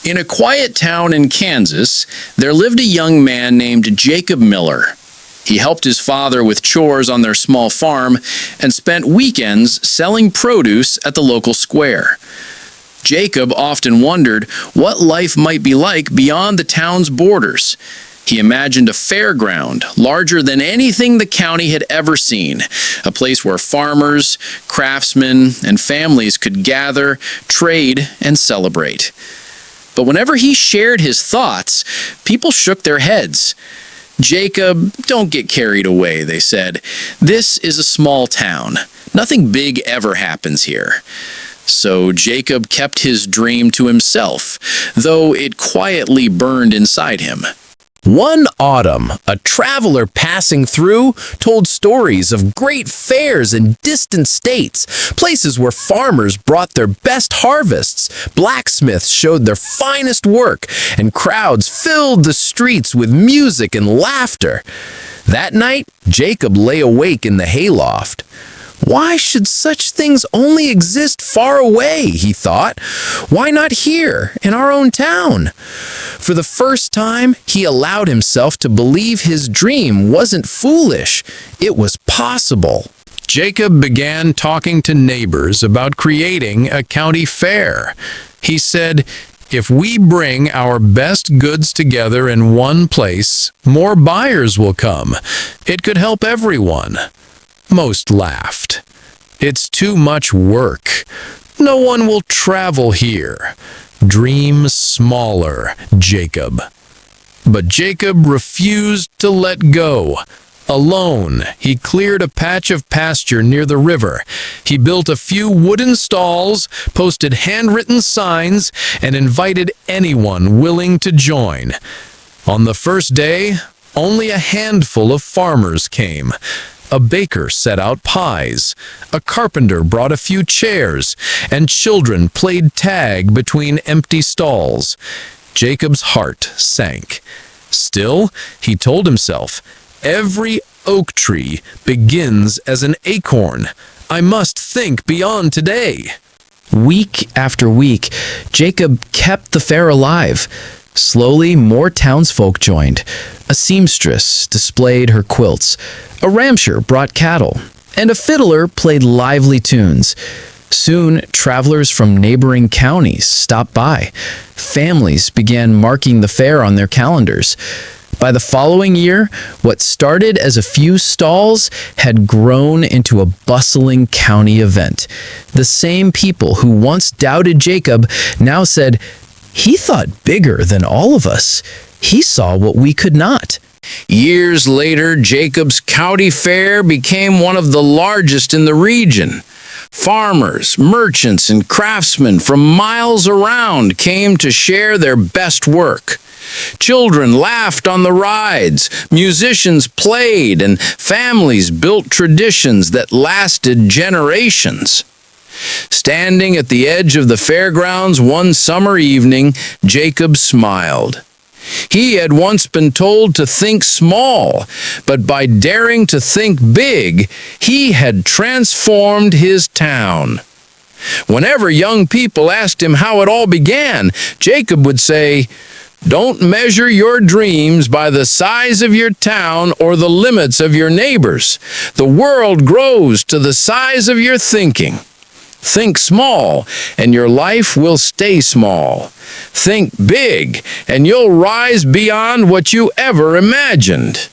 In a quiet town in Kansas, there lived a young man named Jacob Miller. He helped his father with chores on their small farm and spent weekends selling produce at the local square. Jacob often wondered what life might be like beyond the town's borders. He imagined a fairground larger than anything the county had ever seen, a place where farmers, craftsmen, and families could gather, trade, and celebrate. But whenever he shared his thoughts, people shook their heads. "Jacob, don't get carried away," they said. "This is a small town. Nothing big ever happens here." So Jacob kept his dream to himself, though it quietly burned inside him. One autumn, a traveler passing through told stories of great fairs in distant states, places where farmers brought their best harvests, blacksmiths showed their finest work, and crowds filled the streets with music and laughter. That night, Jacob lay awake in the hayloft. Why should such things only exist far away, he thought. Why not here, in our own town? For the first time, he allowed himself to believe his dream wasn't foolish. It was possible. Jacob began talking to neighbors about creating a county fair. He said, "If we bring our best goods together in one place, more buyers will come. It could help everyone." Most laughed. "It's too much work. No one will travel here. Dream smaller, Jacob." But Jacob refused to let go. Alone, he cleared a patch of pasture near the river. He built a few wooden stalls, posted handwritten signs, and invited anyone willing to join. On the first day, only a handful of farmers came. A baker set out pies, a carpenter brought a few chairs, and children played tag between empty stalls. Jacob's heart sank. Still, he told himself, "Every oak tree begins as an acorn. I must think beyond today." Week after week, Jacob kept the fair alive. Slowly, more townsfolk joined. A seamstress displayed her quilts. A ramsher brought cattle, and a fiddler played lively tunes. Soon, travelers from neighboring counties stopped by. Families began marking the fair on their calendars. By the following year, what started as a few stalls had grown into a bustling county event. The same people who once doubted Jacob now said, "He thought bigger than all of us. He saw what we could not." Years later, Jacob's county fair became one of the largest in the region. Farmers, merchants, and craftsmen from miles around came to share their best work. Children laughed on the rides, musicians played, and families built traditions that lasted generations. Standing at the edge of the fairgrounds one summer evening, Jacob smiled. He had once been told to think small, but by daring to think big, he had transformed his town. Whenever young people asked him how it all began, Jacob would say, "Don't measure your dreams by the size of your town or the limits of your neighbors. The world grows to the size of your thinking. Think small, and your life will stay small. Think big, and you'll rise beyond what you ever imagined."